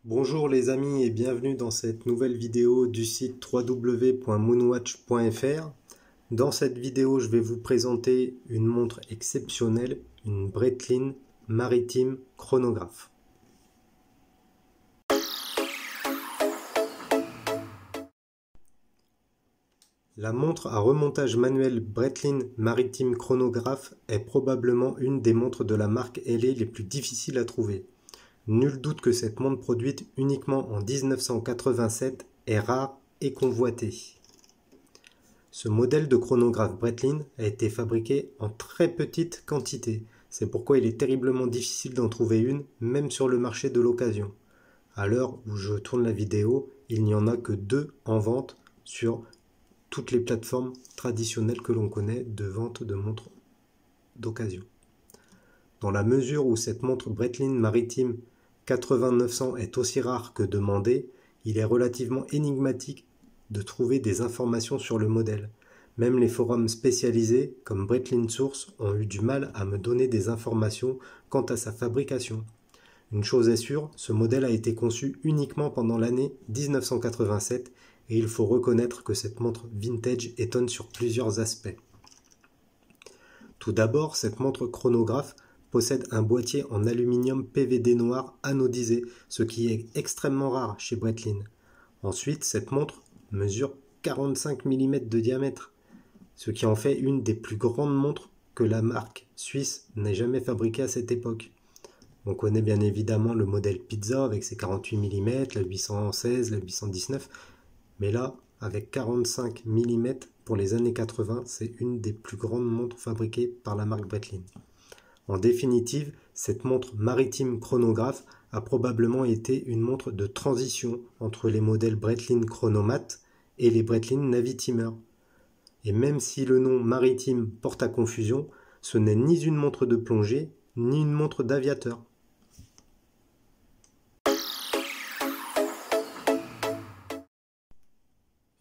Bonjour les amis et bienvenue dans cette nouvelle vidéo du site www.moonwatch.fr. Dans cette vidéo, je vais vous présenter une montre exceptionnelle, une Breitling Maritime chronographe. La montre à remontage manuel Breitling Maritime chronographe est probablement une des montres de la marque LA les plus difficiles à trouver. Nul doute que cette montre produite uniquement en 1987 est rare et convoitée. Ce modèle de chronographe Breitling a été fabriqué en très petite quantité. C'est pourquoi il est terriblement difficile d'en trouver une, même sur le marché de l'occasion. À l'heure où je tourne la vidéo, il n'y en a que 2 en vente sur toutes les plateformes traditionnelles que l'on connaît de vente de montres d'occasion. Dans la mesure où cette montre Breitling Maritime 8900 est aussi rare que demandée, il est relativement énigmatique de trouver des informations sur le modèle. Même les forums spécialisés, comme Breitling Source, ont eu du mal à me donner des informations quant à sa fabrication. Une chose est sûre, ce modèle a été conçu uniquement pendant l'année 1987 et il faut reconnaître que cette montre vintage étonne sur plusieurs aspects. Tout d'abord, cette montre chronographe possède un boîtier en aluminium PVD noir anodisé, ce qui est extrêmement rare chez Breitling. Ensuite, cette montre mesure 45 mm de diamètre, ce qui en fait une des plus grandes montres que la marque suisse n'ait jamais fabriquée à cette époque. On connaît bien évidemment le modèle Pizza avec ses 48 mm, la 816, la 819, mais là, avec 45 mm pour les années 80, c'est une des plus grandes montres fabriquées par la marque Breitling. En définitive, cette montre maritime chronographe a probablement été une montre de transition entre les modèles Breitling Chronomat et les Breitling Navitimer. Et même si le nom maritime porte à confusion, ce n'est ni une montre de plongée, ni une montre d'aviateur.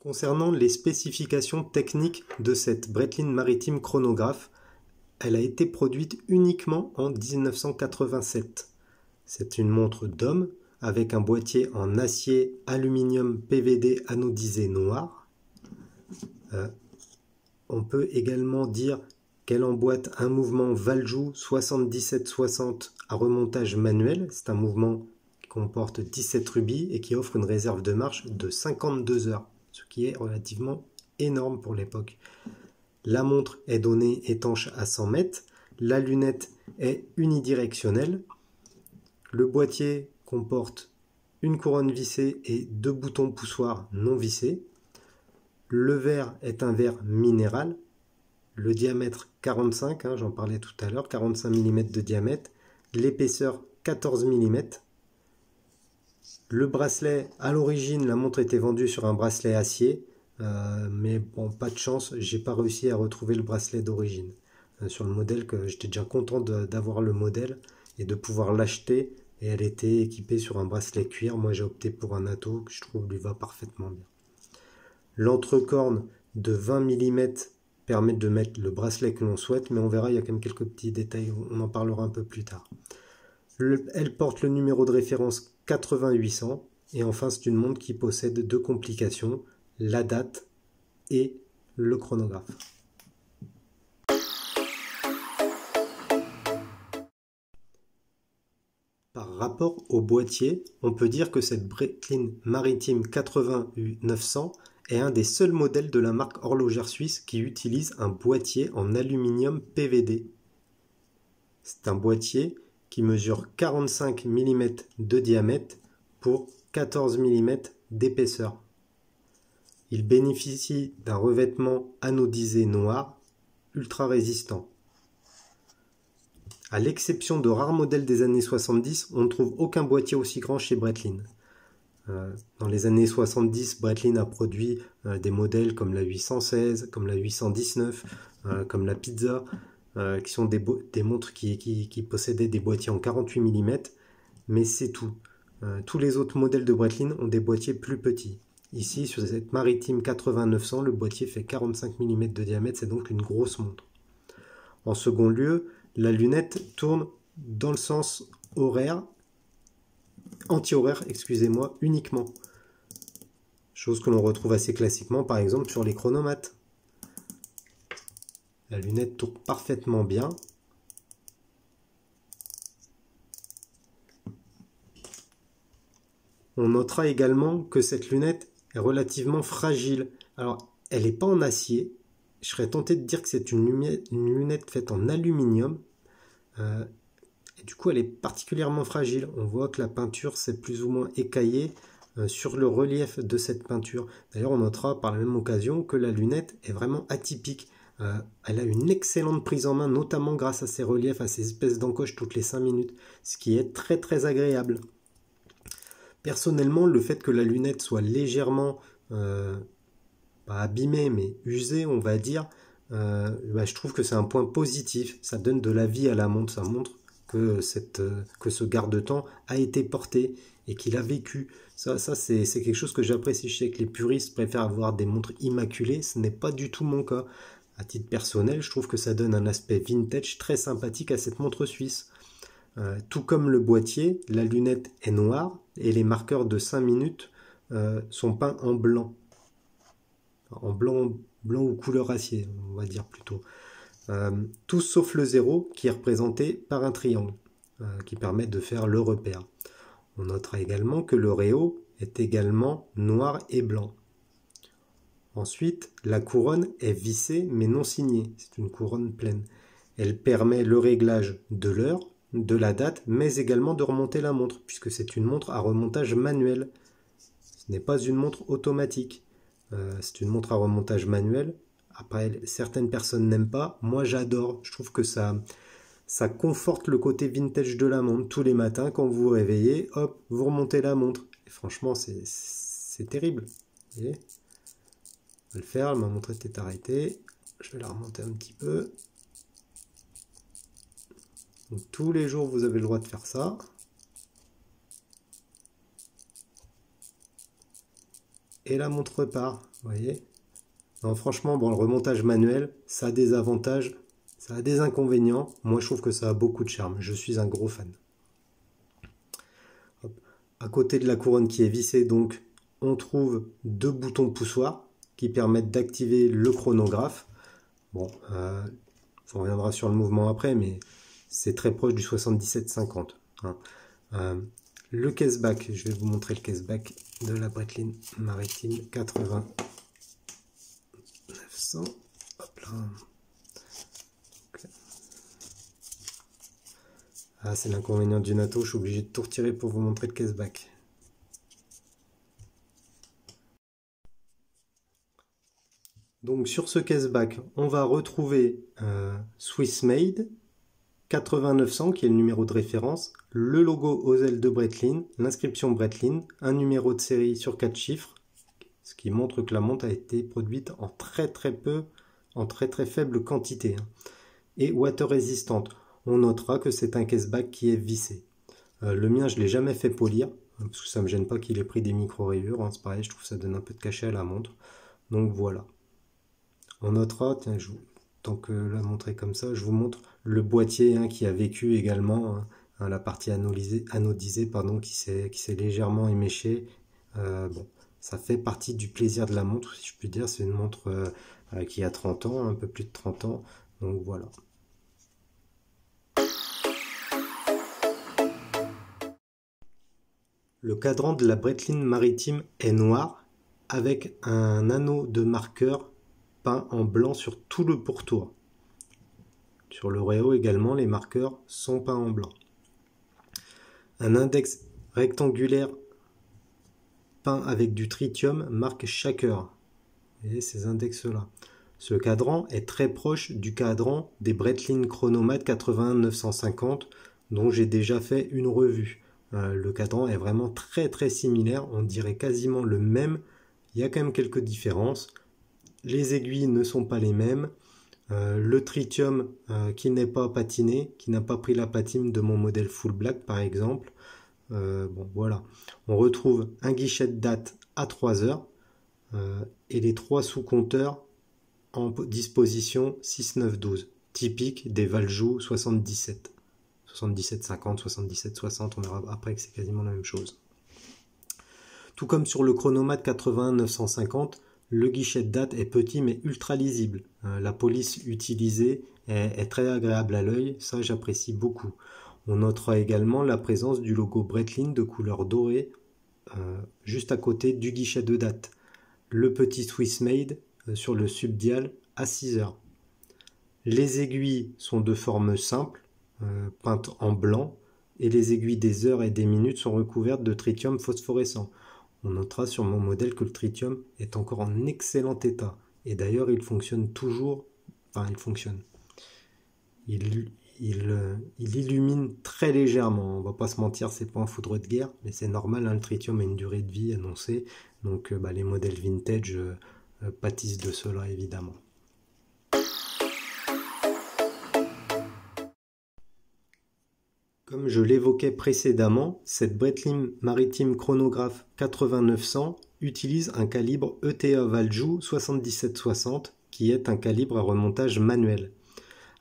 Concernant les spécifications techniques de cette Breitling Maritime chronographe, elle a été produite uniquement en 1987. C'est une montre d'homme avec un boîtier en acier aluminium PVD anodisé noir. On peut également dire qu'elle emboîte un mouvement Valjoux 7760 à remontage manuel. C'est un mouvement qui comporte 17 rubis et qui offre une réserve de marche de 52 heures, ce qui est relativement énorme pour l'époque. La montre est donnée étanche à 100 mètres, la lunette est unidirectionnelle, le boîtier comporte une couronne vissée et 2 boutons poussoirs non vissés, le verre est un verre minéral, le diamètre 45, j'en parlais tout à l'heure, 45 mm de diamètre, l'épaisseur 14 mm. Le bracelet, à l'origine, la montre était vendue sur un bracelet acier, mais bon, pas de chance, j'ai pas réussi à retrouver le bracelet d'origine. Sur le modèle, que j'étais déjà content d'avoir le modèle et de pouvoir l'acheter, et elle était équipée sur un bracelet cuir. Moi j'ai opté pour un atto que je trouve lui va parfaitement bien. L'entrecorne de 20 mm permet de mettre le bracelet que l'on souhaite, mais on verra, il y a quand même quelques petits détails, on en parlera un peu plus tard. Elle porte le numéro de référence 8800 et enfin c'est une montre qui possède 2 complications, la date et le chronographe. Par rapport au boîtier, on peut dire que cette Breitling Maritime 8900 est un des seuls modèles de la marque horlogère suisse qui utilise un boîtier en aluminium PVD. C'est un boîtier qui mesure 45 mm de diamètre pour 14 mm d'épaisseur. Il bénéficie d'un revêtement anodisé noir, ultra résistant. À l'exception de rares modèles des années 70, on ne trouve aucun boîtier aussi grand chez Breitling. Dans les années 70, Breitling a produit des modèles comme la 816, comme la 819, comme la Pizza, qui sont des montres qui possédaient des boîtiers en 48 mm, mais c'est tout. Tous les autres modèles de Breitling ont des boîtiers plus petits. Ici, sur cette Maritime 8900, le boîtier fait 45 mm de diamètre, c'est donc une grosse montre. En second lieu, la lunette tourne dans le sens horaire anti-horaire, excusez-moi, uniquement. Chose que l'on retrouve assez classiquement, par exemple, sur les chronomates. La lunette tourne parfaitement bien. On notera également que cette lunette est relativement fragile. Alors, elle n'est pas en acier. Je serais tenté de dire que c'est une lunette faite en aluminium. Et du coup, elle est particulièrement fragile. On voit que la peinture s'est plus ou moins écaillée sur le relief de cette peinture. D'ailleurs, on notera par la même occasion que la lunette est vraiment atypique. Elle a une excellente prise en main, notamment grâce à ses reliefs, à ces espèces d'encoches toutes les 5 minutes, ce qui est très très agréable. Personnellement, le fait que la lunette soit légèrement, pas abîmée, mais usée, on va dire, je trouve que c'est un point positif. Ça donne de la vie à la montre, ça montre que ce garde-temps a été porté et qu'il a vécu. Ça c'est quelque chose que j'apprécie. Je sais que les puristes préfèrent avoir des montres immaculées, ce n'est pas du tout mon cas. À titre personnel, je trouve que ça donne un aspect vintage très sympathique à cette montre suisse. Tout comme le boîtier, la lunette est noire et les marqueurs de 5 minutes sont peints en blanc. En blanc ou couleur acier, on va dire plutôt. Tout sauf le 0 qui est représenté par un triangle qui permet de faire le repère. On notera également que le réo est également noir et blanc. Ensuite, la couronne est vissée mais non signée. C'est une couronne pleine. Elle permet le réglage de l'heure, de la date, mais également de remonter la montre, puisque c'est une montre à remontage manuel. Ce n'est pas une montre automatique. C'est une montre à remontage manuel. Après, certaines personnes n'aiment pas. Moi, j'adore. Je trouve que ça conforte le côté vintage de la montre. Tous les matins, quand vous vous réveillez, hop, vous remontez la montre. Et franchement, c'est terrible. Vous voyez ? Je vais le faire. Ma montre était arrêtée. Je vais la remonter un petit peu. Donc, tous les jours, vous avez le droit de faire ça. Et la montre repart. Vous voyez ? Non, franchement, bon, le remontage manuel, ça a des avantages, ça a des inconvénients. Moi, je trouve que ça a beaucoup de charme. Je suis un gros fan. Hop. À côté de la couronne qui est vissée, donc, on trouve 2 boutons poussoirs qui permettent d'activer le chronographe. Bon, on reviendra sur le mouvement après, mais c'est très proche du 77-50. Hein. Le caseback, je vais vous montrer le caseback de la Breitling Maritime 80. 900. Hop là. Okay. Ah, c'est l'inconvénient du NATO, je suis obligé de tout retirer pour vous montrer le caseback. Donc sur ce caseback, on va retrouver Swiss Made 80900 qui est le numéro de référence, le logo aux ailes de Breitling, l'inscription Breitling, un numéro de série sur 4 chiffres, ce qui montre que la montre a été produite en très faible quantité, hein. Et water résistante. On notera que c'est un caseback qui est vissé. Le mien, je ne l'ai jamais fait polir, parce que ça ne me gêne pas qu'il ait pris des micro-rayures, hein. C'est pareil, je trouve que ça donne un peu de cachet à la montre. Donc voilà. On notera, tiens, tant que la montre est comme ça, je vous montre le boîtier, hein, qui a vécu également, hein, la partie anodisée pardon, qui s'est légèrement éméchée. Bon, ça fait partie du plaisir de la montre, si je puis dire. C'est une montre qui a 30 ans, un peu plus de 30 ans. Donc voilà. Le cadran de la Breitling Maritime est noir avec un anneau de marqueur peint en blanc sur tout le pourtour. Sur le réo également, les marqueurs sont peints en blanc. Un index rectangulaire peint avec du tritium marque chaque heure. Vous voyez ces index-là. Ce cadran est très proche du cadran des Breitling Chronomat 81-950 dont j'ai déjà fait une revue. Le cadran est vraiment très similaire, on dirait quasiment le même. Il y a quand même quelques différences. Les aiguilles ne sont pas les mêmes. Le tritium qui n'est pas patiné, qui n'a pas pris la patine de mon modèle full black par exemple. Bon voilà, on retrouve un guichet de date à 3 heures et les 3 sous-compteurs en disposition 6, 9, 12, typique des Valjoux 77. 77,50, 77,60, on verra après que c'est quasiment la même chose. Tout comme sur le chronomètre 81-950, le guichet de date est petit mais ultra lisible. La police utilisée est très agréable à l'œil, ça j'apprécie beaucoup. On notera également la présence du logo Breitling de couleur dorée juste à côté du guichet de date. Le petit Swiss Made sur le subdial à 6 heures. Les aiguilles sont de forme simple, peintes en blanc, et les aiguilles des heures et des minutes sont recouvertes de tritium phosphorescent. On notera sur mon modèle que le tritium est encore en excellent état. Et d'ailleurs, il fonctionne toujours. Enfin, il fonctionne. Il illumine très légèrement. On va pas se mentir, c'est pas un foudre de guerre, mais c'est normal, hein, le tritium a une durée de vie annoncée. Donc, les modèles vintage pâtissent de cela, évidemment. Comme je l'évoquais précédemment, cette Breitling Maritime Chronograph 8900 utilise un calibre ETA Valjoux 7760 qui est un calibre à remontage manuel.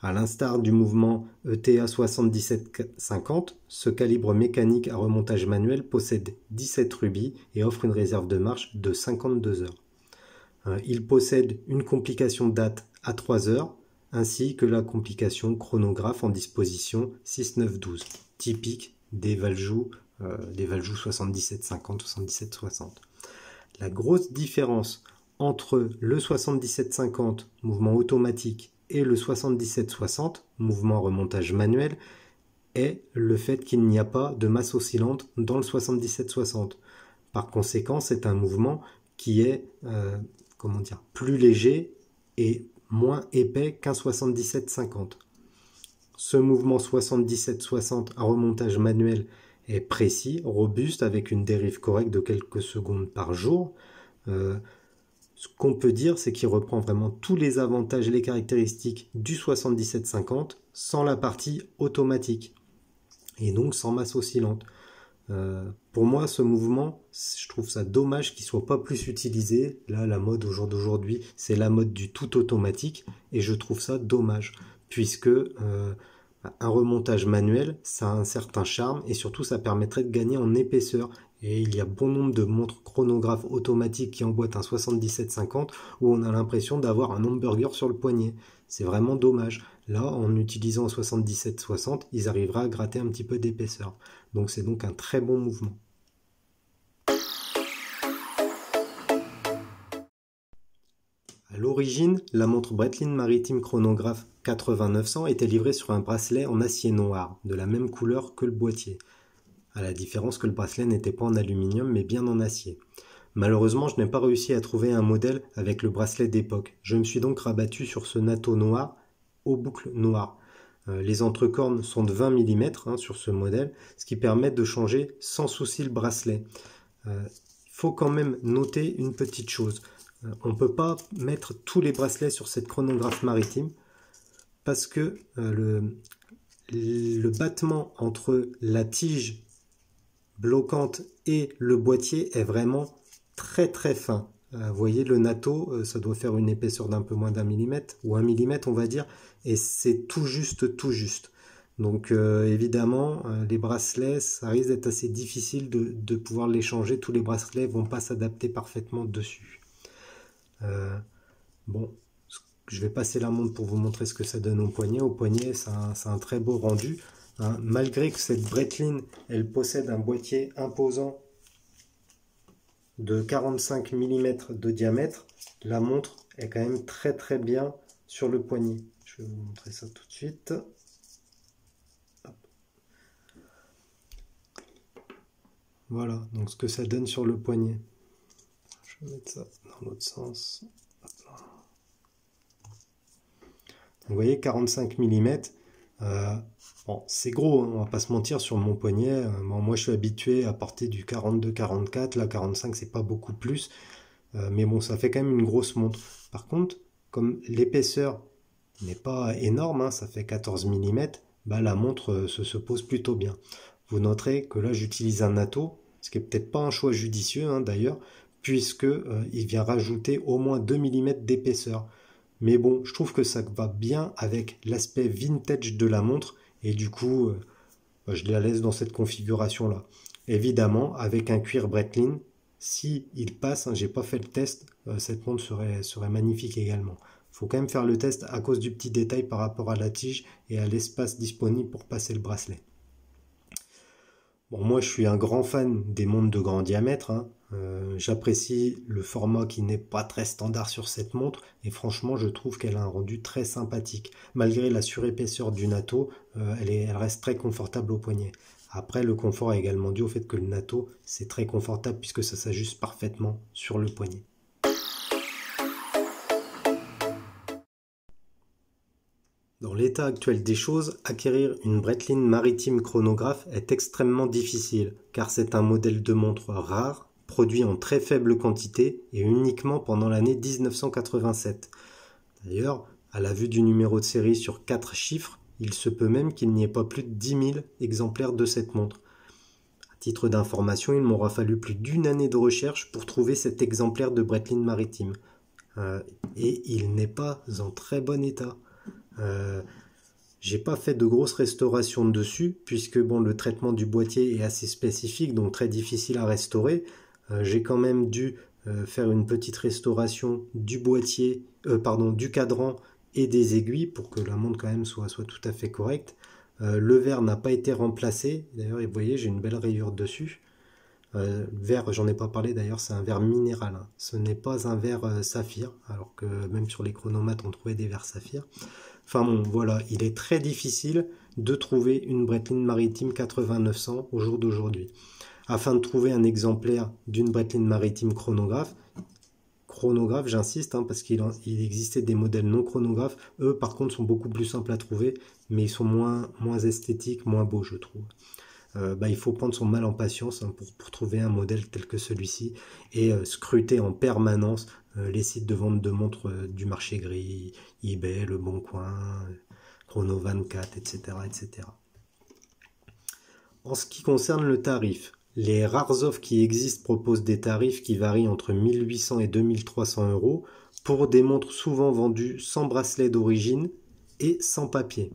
À l'instar du mouvement ETA 7750, ce calibre mécanique à remontage manuel possède 17 rubis et offre une réserve de marche de 52 heures. Il possède une complication date à 3 heures, ainsi que la complication chronographe en disposition 6-9-12, typique des Valjoux 7750, 7760. La grosse différence entre le 7750 mouvement automatique et le 7760 mouvement remontage manuel est le fait qu'il n'y a pas de masse oscillante dans le 7760. Par conséquent, c'est un mouvement qui est plus léger et moins épais qu'un 77-50. Ce mouvement 77-60 à remontage manuel est précis, robuste, avec une dérive correcte de quelques secondes par jour. Ce qu'on peut dire, c'est qu'il reprend vraiment tous les avantages et les caractéristiques du 77-50 sans la partie automatique et donc sans masse oscillante. Pour moi, ce mouvement, je trouve ça dommage qu'il soit pas plus utilisé. Là, la mode au jour d'aujourd'hui, c'est la mode du tout automatique, et je trouve ça dommage, puisque un remontage manuel, ça a un certain charme, et surtout, ça permettrait de gagner en épaisseur. Et il y a bon nombre de montres chronographes automatiques qui emboîtent un 77-50 où on a l'impression d'avoir un hamburger sur le poignet. C'est vraiment dommage. Là, en utilisant un 77-60, ils arriveraient à gratter un petit peu d'épaisseur. Donc c'est donc un très bon mouvement. À l'origine, la montre Breitling Maritime Chronograph 8900 était livrée sur un bracelet en acier noir, de la même couleur que le boîtier. À la différence que le bracelet n'était pas en aluminium mais bien en acier. Malheureusement, je n'ai pas réussi à trouver un modèle avec le bracelet d'époque. Je me suis donc rabattu sur ce NATO noir aux boucles noires. Les entrecornes sont de 20 mm sur ce modèle, ce qui permet de changer sans souci le bracelet. Il faut quand même noter une petite chose. On ne peut pas mettre tous les bracelets sur cette chronographe maritime parce que le battement entre la tige bloquante et le boîtier est vraiment très très fin. Vous voyez, le NATO, ça doit faire une épaisseur d'un peu moins d'1 millimètre, ou 1 millimètre on va dire, et c'est tout juste, tout juste. Donc évidemment, les bracelets, ça risque d'être assez difficile de pouvoir les changer. Tous les bracelets ne vont pas s'adapter parfaitement dessus. Bon, je vais passer la montre pour vous montrer ce que ça donne au poignet. Au poignet, c'est un très beau rendu. Hein. Malgré que cette Breitling, elle possède un boîtier imposant de 45 mm de diamètre, la montre est quand même très très bien sur le poignet. Je vais vous montrer ça tout de suite. Hop. Voilà, donc ce que ça donne sur le poignet. Je vais mettre ça dans l'autre sens. Vous voyez, 45 mm. Bon, c'est gros, hein, on va pas se mentir, sur mon poignet. Bon, moi, je suis habitué à porter du 42-44. Là, 45, c'est pas beaucoup plus. Mais bon, ça fait quand même une grosse montre. Par contre, comme l'épaisseur n'est pas énorme, hein, ça fait 14 mm, bah, la montre se pose plutôt bien. Vous noterez que là, j'utilise un NATO, ce qui est peut-être pas un choix judicieux, hein, d'ailleurs, puisque il vient rajouter au moins 2 mm d'épaisseur. Mais bon, je trouve que ça va bien avec l'aspect vintage de la montre. Et du coup, je la laisse dans cette configuration-là. Évidemment, avec un cuir Breitling, si il passe, hein, j'ai pas fait le test, cette montre serait magnifique également. Il faut quand même faire le test à cause du petit détail par rapport à la tige et à l'espace disponible pour passer le bracelet. Bon, moi, je suis un grand fan des montres de grand diamètre, hein. J'apprécie le format qui n'est pas très standard sur cette montre et franchement, je trouve qu'elle a un rendu très sympathique. Malgré la surépaisseur du natto, elle reste très confortable au poignet. Après, le confort est également dû au fait que le natto, c'est très confortable puisque ça s'ajuste parfaitement sur le poignet. Dans l'état actuel des choses, acquérir une Breitling Maritime chronographe est extrêmement difficile, car c'est un modèle de montre rare, produit en très faible quantité et uniquement pendant l'année 1987. D'ailleurs, à la vue du numéro de série sur 4 chiffres, il se peut même qu'il n'y ait pas plus de 10 000 exemplaires de cette montre. À titre d'information, il m'aura fallu plus d'une année de recherche pour trouver cet exemplaire de Breitling Maritime. Et il n'est pas en très bon état. J'ai pas fait de grosses restaurations dessus puisque bon, le traitement du boîtier est assez spécifique, donc très difficile à restaurer. J'ai quand même dû faire une petite restauration du boîtier, du cadran et des aiguilles pour que la montre quand même soit tout à fait correcte. Le verre n'a pas été remplacé, d'ailleurs vous voyez j'ai une belle rayure dessus. Le verre, j'en ai pas parlé d'ailleurs, c'est un verre minéral, hein. Ce n'est pas un verre saphir, alors que même sur les chronomates on trouvait des verres saphir. Enfin bon, voilà, il est très difficile de trouver une Breitling Maritime 8900 au jour d'aujourd'hui. Afin de trouver un exemplaire d'une Breitling Maritime chronographe, j'insiste, hein, parce qu'il existait des modèles non chronographes, eux par contre sont beaucoup plus simples à trouver, mais ils sont moins esthétiques, moins beaux je trouve. Il faut prendre son mal en patience, hein, pour trouver un modèle tel que celui-ci et scruter en permanence les sites de vente de montres du marché gris, eBay, Le Bon Coin, Chrono24, etc., etc. En ce qui concerne le tarif, les rares offres qui existent proposent des tarifs qui varient entre 1800 et 2300 euros pour des montres souvent vendues sans bracelet d'origine et sans papier.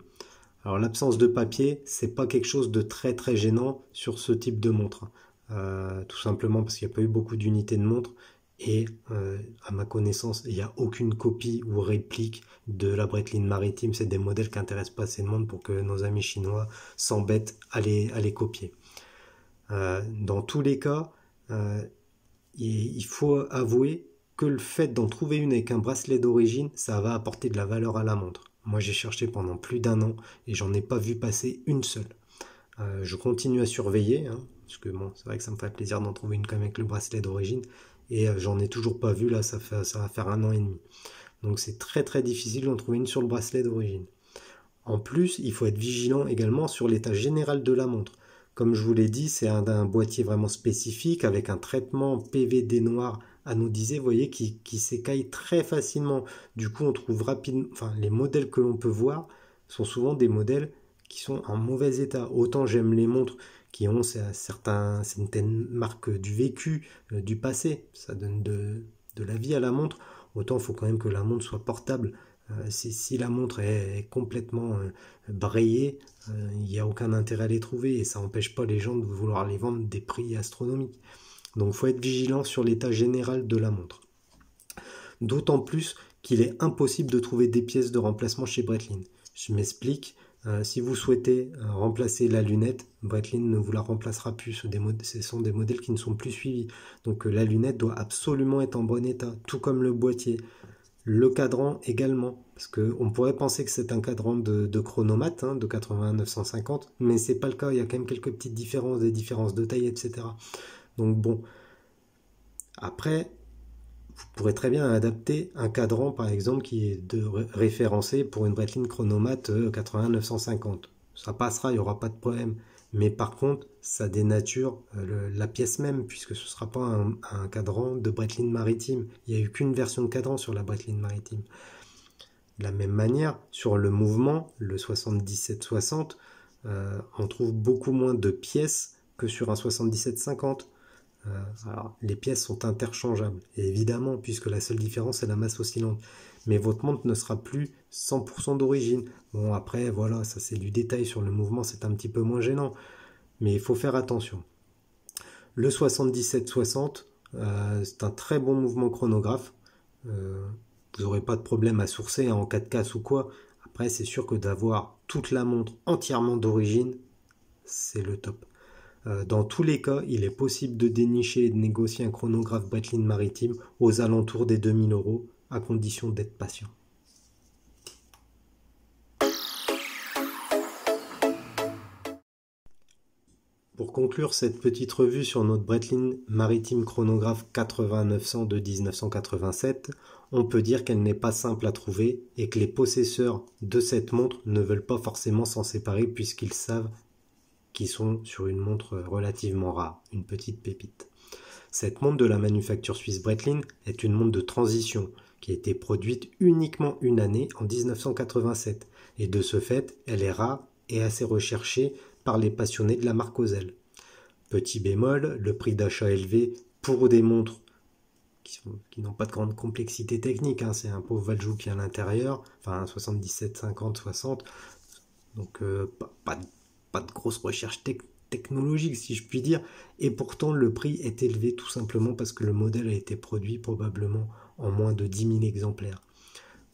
Alors l'absence de papier, c'est pas quelque chose de très très gênant sur ce type de montre. Tout simplement parce qu'il n'y a pas eu beaucoup d'unités de montres et à ma connaissance, il n'y a aucune copie ou réplique de la Breitling Maritime. C'est des modèles qui n'intéressent pas assez de monde pour que nos amis chinois s'embêtent à les copier. Dans tous les cas, il faut avouer que le fait d'en trouver une avec un bracelet d'origine, ça va apporter de la valeur à la montre. Moi, j'ai cherché pendant plus d'un an et j'en ai pas vu passer une seule. Je continue à surveiller, hein, parce que bon, c'est vrai que ça me ferait plaisir d'en trouver une quand même avec le bracelet d'origine. Et j'en ai toujours pas vu, là, ça va faire un an et demi. Donc c'est très très difficile d'en trouver une sur le bracelet d'origine. En plus, il faut être vigilant également sur l'état général de la montre. Comme je vous l'ai dit, c'est un boîtier vraiment spécifique avec un traitement PVD noir anodisé, vous voyez, qui s'écaille très facilement. Du coup, on trouve rapidement, enfin, les modèles que l'on peut voir sont souvent des modèles qui sont en mauvais état. Autant j'aime les montres qui ont certaines marques du vécu, du passé, ça donne de la vie à la montre. Autant il faut quand même que la montre soit portable. Si la montre est complètement brayée, il n'y a aucun intérêt à les trouver et ça n'empêche pas les gens de vouloir les vendre des prix astronomiques. Donc il faut être vigilant sur l'état général de la montre. D'autant plus qu'il est impossible de trouver des pièces de remplacement chez Breitling. Je m'explique. Si vous souhaitez remplacer la lunette, Breitling ne vous la remplacera plus. Ce sont des modèles qui ne sont plus suivis. Donc la lunette doit absolument être en bon état, tout comme le boîtier. Le cadran également, parce qu'on pourrait penser que c'est un cadran de chronomate, hein, de 80-950, mais c'est pas le cas, il y a quand même quelques petites différences, des différences de taille, etc. Donc bon, après, vous pourrez très bien adapter un cadran, par exemple, qui est référencé pour une Breitling chronomate 80-950. Ça passera, il n'y aura pas de problème. Mais par contre, ça dénature la pièce même, puisque ce ne sera pas un cadran de Breitling Maritime. Il n'y a eu qu'une version de cadran sur la Breitling Maritime. De la même manière, sur le mouvement, le 77-60, on trouve beaucoup moins de pièces que sur un 77-50. Alors, les pièces sont interchangeables, et évidemment, puisque la seule différence est la masse oscillante. Mais votre montre ne sera plus 100% d'origine. Bon, après, voilà, ça c'est du détail sur le mouvement, c'est un petit peu moins gênant. Mais il faut faire attention. Le 77-60, c'est un très bon mouvement chronographe. Vous n'aurez pas de problème à sourcer en 4 cases ou quoi. Après, c'est sûr que d'avoir toute la montre entièrement d'origine, c'est le top. Dans tous les cas, il est possible de dénicher et de négocier un chronographe Breitling maritime aux alentours des 2000 €, à condition d'être patient. Pour conclure cette petite revue sur notre Breitling maritime chronographe 80-900 de 1987, on peut dire qu'elle n'est pas simple à trouver et que les possesseurs de cette montre ne veulent pas forcément s'en séparer puisqu'ils savent qu'ils sont sur une montre relativement rare, une petite pépite. Cette montre de la manufacture suisse Breitling est une montre de transition qui a été produite uniquement une année en 1987 et de ce fait, elle est rare et assez recherchée par les passionnés de la marque Osel. Petit bémol, le prix d'achat élevé pour des montres qui n'ont pas de grande complexité technique, c'est un pauvre Valjoux à l'intérieur, enfin 77, 50, 60, donc pas de grosse recherche technologique si je puis dire, et pourtant le prix est élevé tout simplement parce que le modèle a été produit probablement en moins de 10 000 exemplaires.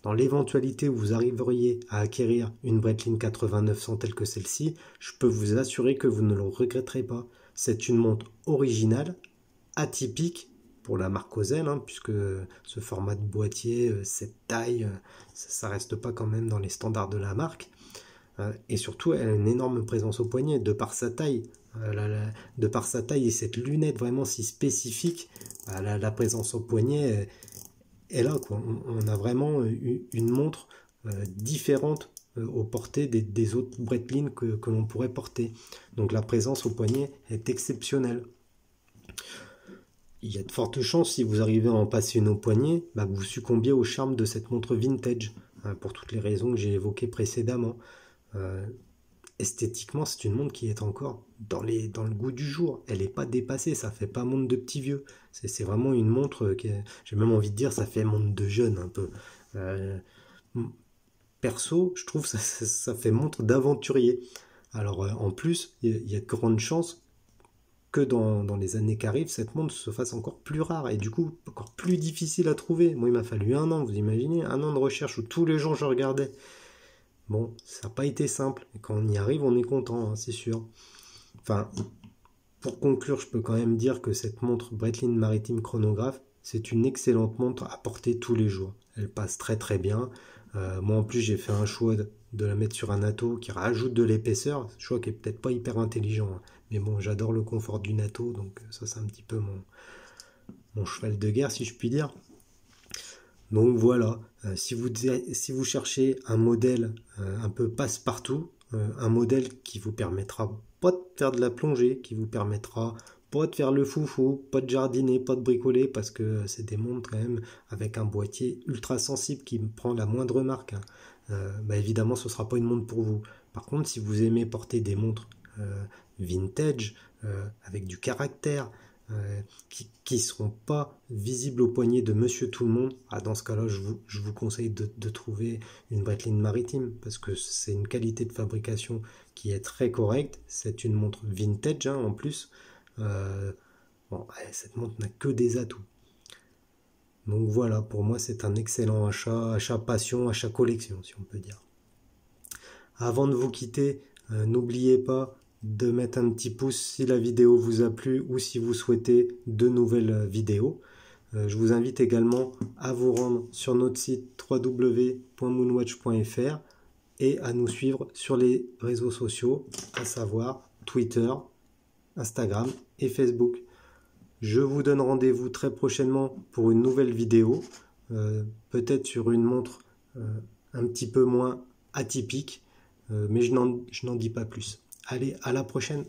Dans l'éventualité où vous arriveriez à acquérir une Breitling 80-900 telle que celle-ci, je peux vous assurer que vous ne le regretterez pas. C'est une montre originale, atypique pour la marque Osel, puisque ce format de boîtier, cette taille, ça reste pas quand même dans les standards de la marque. Et surtout, elle a une énorme présence au poignet, de par sa taille. De par sa taille et cette lunette vraiment si spécifique, la présence au poignet est là, quoi. On a vraiment une montre différente aux portées des autres Breitling que l'on pourrait porter. Donc la présence au poignet est exceptionnelle. Il y a de fortes chances, si vous arrivez à en passer une au poignet, que vous succombiez au charme de cette montre vintage, pour toutes les raisons que j'ai évoquées précédemment. Esthétiquement, c'est une montre qui est encore dans le goût du jour. Elle n'est pas dépassée, ça fait pas montre de petit vieux. C'est vraiment une montre qui, j'ai même envie de dire, ça fait montre de jeune un peu. Perso, je trouve ça fait montre d'aventurier. Alors en plus, il y a de grandes chances que dans les années qui arrivent, cette montre se fasse encore plus rare et du coup encore plus difficile à trouver. Moi, il m'a fallu 1 an, vous imaginez, 1 an de recherche où tous les jours je regardais. Bon, ça n'a pas été simple. Et quand on y arrive, on est content, c'est sûr. Enfin, pour conclure, je peux quand même dire que cette montre Breitling Maritime Chronographe, c'est une excellente montre à porter tous les jours. Elle passe très très bien. Moi en plus, j'ai fait un choix de la mettre sur un atto qui rajoute de l'épaisseur. Choix qui est peut-être pas hyper intelligent. Mais bon, j'adore le confort du atto, donc ça c'est un petit peu mon cheval de guerre, si je puis dire. Donc voilà, si vous cherchez un modèle un peu passe-partout, un modèle qui vous permettra pas de faire de la plongée, qui vous permettra pas de faire le foufou, pas de jardiner, pas de bricoler, parce que c'est des montres quand même avec un boîtier ultra sensible qui prend la moindre marque. Évidemment, ce ne sera pas une montre pour vous. Par contre, si vous aimez porter des montres vintage, avec du caractère, qui ne seront pas visibles au poignet de monsieur tout le monde, dans ce cas-là, je vous conseille de trouver une Breitling maritime, parce que c'est une qualité de fabrication qui est très correcte. C'est une montre vintage en plus. Cette montre n'a que des atouts. Donc voilà, pour moi c'est un excellent achat passion, achat collection si on peut dire. Avant de vous quitter, n'oubliez pas de mettre un petit pouce si la vidéo vous a plu ou si vous souhaitez de nouvelles vidéos. Je vous invite également à vous rendre sur notre site www.moonwatch.fr et à nous suivre sur les réseaux sociaux, à savoir Twitter, Instagram et Facebook. Je vous donne rendez-vous très prochainement pour une nouvelle vidéo, peut-être sur une montre un petit peu moins atypique, mais je n'en dis pas plus. Allez, à la prochaine!